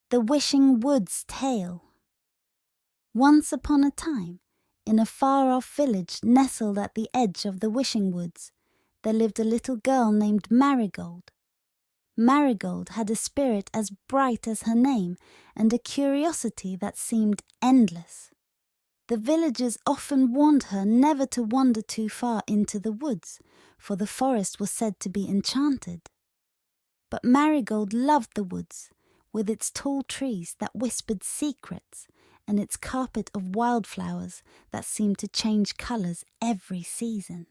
The Wishing Wood's Tale. Once upon a time, in a far-off village nestled at the edge of the Wishing Woods, there lived a little girl named Marigold. Marigold had a spirit as bright as her name and a curiosity that seemed endless. The villagers often warned her never to wander too far into the woods, for the forest was said to be enchanted. But Marigold loved the woods, with its tall trees that whispered secrets and its carpet of wildflowers that seemed to change colours every season.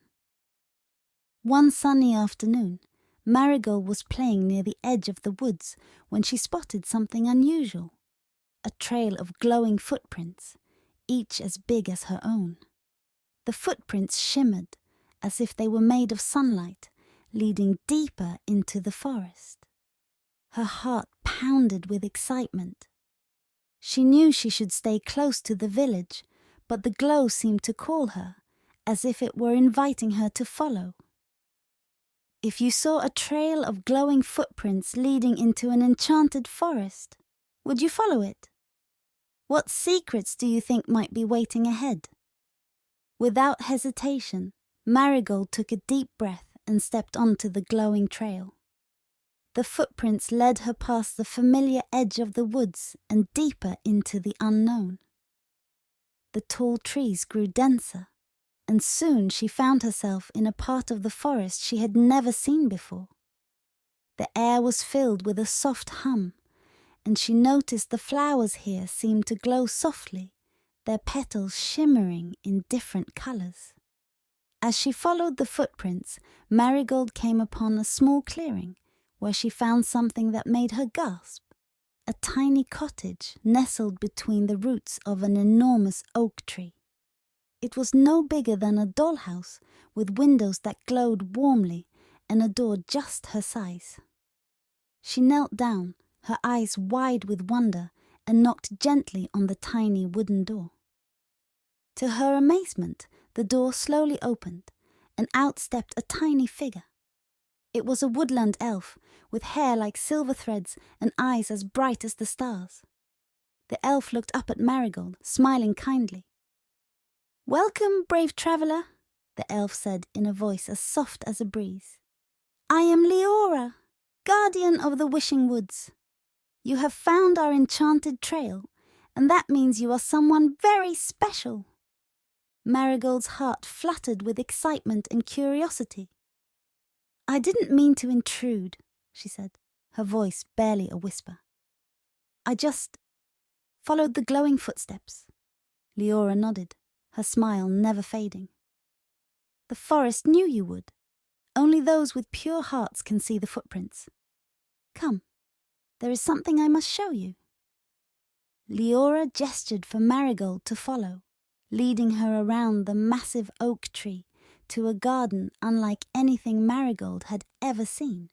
One sunny afternoon, Marigold was playing near the edge of the woods when she spotted something unusual, a trail of glowing footprints, each as big as her own. The footprints shimmered as if they were made of sunlight, leading deeper into the forest. Her heart pounded with excitement. She knew she should stay close to the village, but the glow seemed to call her, as if it were inviting her to follow. If you saw a trail of glowing footprints leading into an enchanted forest, would you follow it? What secrets do you think might be waiting ahead? Without hesitation, Marigold took a deep breath and stepped onto the glowing trail. The footprints led her past the familiar edge of the woods and deeper into the unknown. The tall trees grew denser, and soon she found herself in a part of the forest she had never seen before. The air was filled with a soft hum, and she noticed the flowers here seemed to glow softly, their petals shimmering in different colours. As she followed the footprints, Marigold came upon a small clearing, where she found something that made her gasp. A tiny cottage nestled between the roots of an enormous oak tree. It was no bigger than a dollhouse, with windows that glowed warmly and a door just her size. She knelt down, her eyes wide with wonder, and knocked gently on the tiny wooden door. To her amazement, the door slowly opened, and out stepped a tiny figure. It was a woodland elf, with hair like silver threads and eyes as bright as the stars. The elf looked up at Marigold, smiling kindly. "Welcome, brave traveller," the elf said in a voice as soft as a breeze. "I am Leora, guardian of the Wishing Woods. You have found our enchanted trail, and that means you are someone very special." Marigold's heart fluttered with excitement and curiosity. "I didn't mean to intrude," she said, her voice barely a whisper. "I just followed the glowing footsteps." Leora nodded, her smile never fading. "The forest knew you would. Only those with pure hearts can see the footprints. Come, there is something I must show you." Leora gestured for Marigold to follow, leading her around the massive oak tree to a garden unlike anything Marigold had ever seen.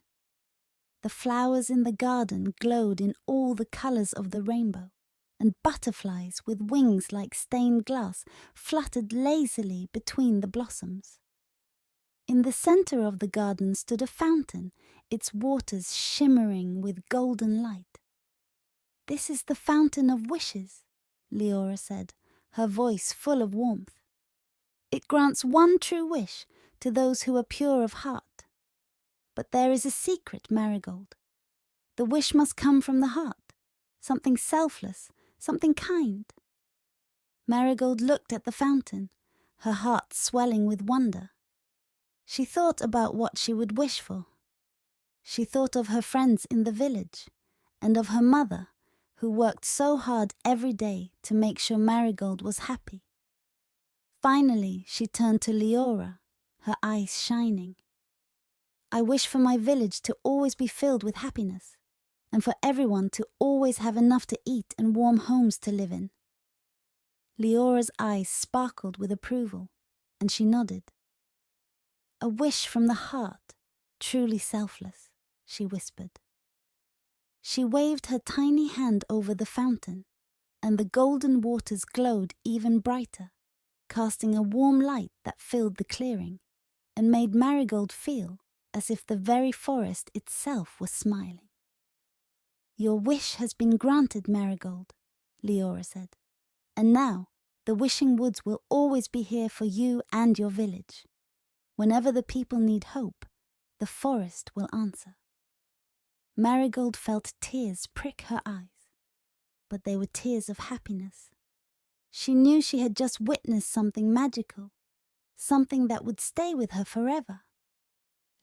The flowers in the garden glowed in all the colours of the rainbow, and butterflies with wings like stained glass fluttered lazily between the blossoms. In the centre of the garden stood a fountain, its waters shimmering with golden light. "This is the Fountain of Wishes," Leora said, her voice full of warmth. "It grants one true wish to those who are pure of heart. But there is a secret, Marigold. The wish must come from the heart, something selfless, something kind." Marigold looked at the fountain, her heart swelling with wonder. She thought about what she would wish for. She thought of her friends in the village, and of her mother, who worked so hard every day to make sure Marigold was happy. Finally, she turned to Leora, her eyes shining. "I wish for my village to always be filled with happiness, and for everyone to always have enough to eat and warm homes to live in." Leora's eyes sparkled with approval, and she nodded. "A wish from the heart, truly selfless," she whispered. She waved her tiny hand over the fountain, and the golden waters glowed even brighter, casting a warm light that filled the clearing, and made Marigold feel as if the very forest itself was smiling. "Your wish has been granted, Marigold," Leora said. "And now the wishing woods will always be here for you and your village. Whenever the people need hope, the forest will answer." Marigold felt tears prick her eyes, but they were tears of happiness. She knew she had just witnessed something magical, something that would stay with her forever.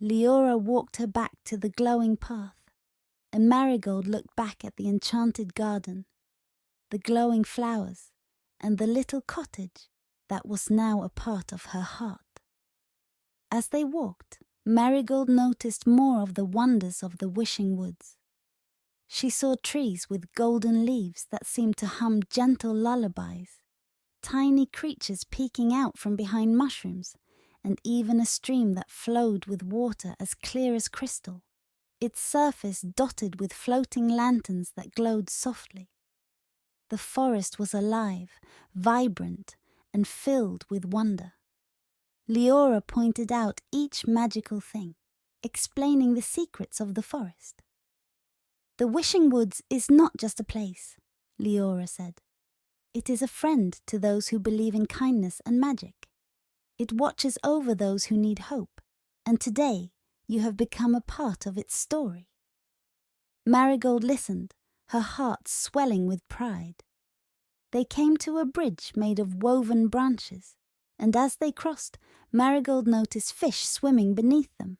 Leora walked her back to the glowing path, and Marigold looked back at the enchanted garden, the glowing flowers, and the little cottage that was now a part of her heart. As they walked, Marigold noticed more of the wonders of the wishing woods. She saw trees with golden leaves that seemed to hum gentle lullabies, tiny creatures peeking out from behind mushrooms, and even a stream that flowed with water as clear as crystal, its surface dotted with floating lanterns that glowed softly. The forest was alive, vibrant, and filled with wonder. Leora pointed out each magical thing, explaining the secrets of the forest. "The Wishing Woods is not just a place," Leora said. "It is a friend to those who believe in kindness and magic. It watches over those who need hope, and today you have become a part of its story." Marigold listened, her heart swelling with pride. They came to a bridge made of woven branches, and as they crossed, Marigold noticed fish swimming beneath them.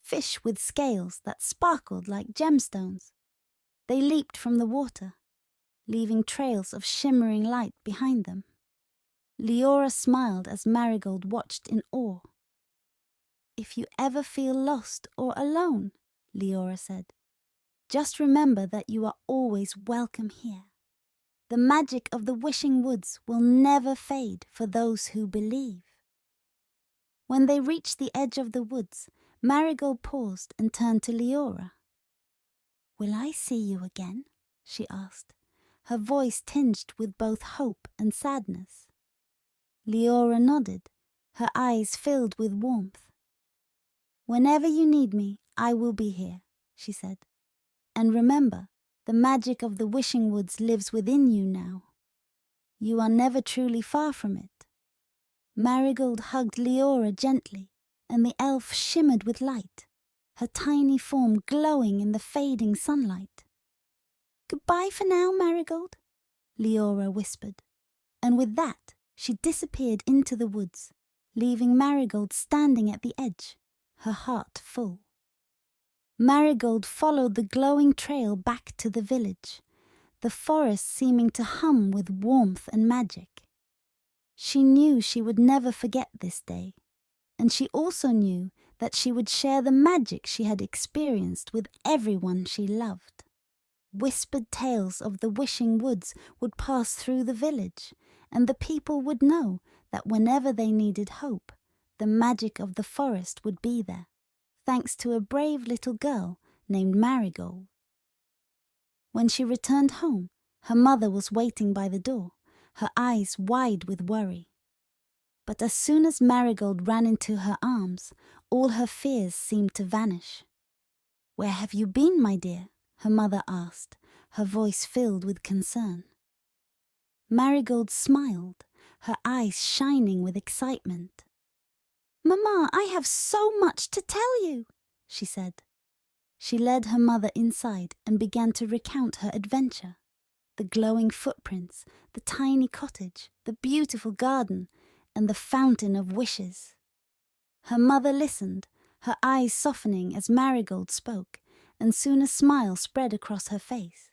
Fish with scales that sparkled like gemstones. They leaped from the water, leaving trails of shimmering light behind them. Leora smiled as Marigold watched in awe. "If you ever feel lost or alone," Leora said, "just remember that you are always welcome here. The magic of the Wishing Woods will never fade for those who believe." When they reached the edge of the woods, Marigold paused and turned to Leora. "Will I see you again?" she asked, her voice tinged with both hope and sadness. Leora nodded, her eyes filled with warmth. "Whenever you need me, I will be here," she said. "And remember, the magic of the Wishing Woods lives within you now. You are never truly far from it." Marigold hugged Leora gently, and the elf shimmered with light, her tiny form glowing in the fading sunlight. "Goodbye for now, Marigold," Leora whispered, and with that she disappeared into the woods, leaving Marigold standing at the edge, her heart full. Marigold followed the glowing trail back to the village, the forest seeming to hum with warmth and magic. She knew she would never forget this day, and she also knew that she would share the magic she had experienced with everyone she loved. Whispered tales of the Wishing Woods would pass through the village, and the people would know that whenever they needed hope, the magic of the forest would be there, thanks to a brave little girl named Marigold. When she returned home, her mother was waiting by the door, her eyes wide with worry. But as soon as Marigold ran into her arms, all her fears seemed to vanish. "Where have you been, my dear?" her mother asked, her voice filled with concern. Marigold smiled, her eyes shining with excitement. "Mama, I have so much to tell you," she said. She led her mother inside and began to recount her adventure. The glowing footprints, the tiny cottage, the beautiful garden, and the fountain of wishes. Her mother listened, her eyes softening as Marigold spoke, and soon a smile spread across her face.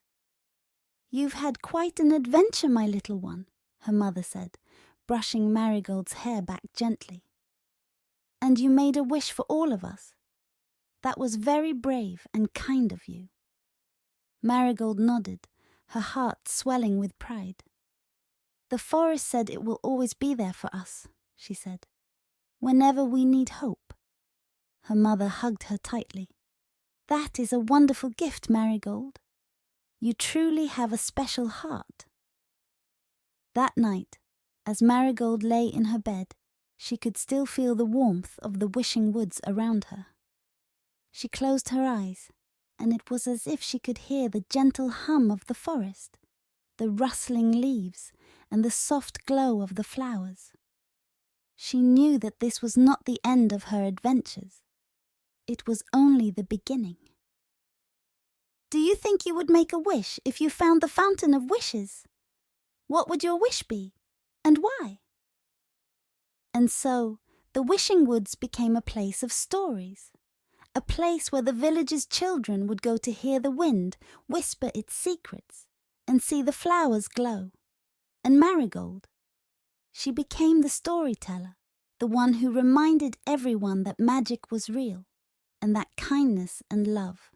"You've had quite an adventure, my little one," her mother said, brushing Marigold's hair back gently. "And you made a wish for all of us. That was very brave and kind of you." Marigold nodded, her heart swelling with pride. "The forest said it will always be there for us," she said, "whenever we need hope." Her mother hugged her tightly. "That is a wonderful gift, Marigold. You truly have a special heart." That night, as Marigold lay in her bed, she could still feel the warmth of the Wishing Woods around her. She closed her eyes and it was as if she could hear the gentle hum of the forest, the rustling leaves, and the soft glow of the flowers. She knew that this was not the end of her adventures. It was only the beginning. Do you think you would make a wish if you found the fountain of wishes? What would your wish be, and why? And so, the wishing woods became a place of stories, a place where the village's children would go to hear the wind whisper its secrets and see the flowers glow. And Marigold, she became the storyteller, the one who reminded everyone that magic was real and that kindness and love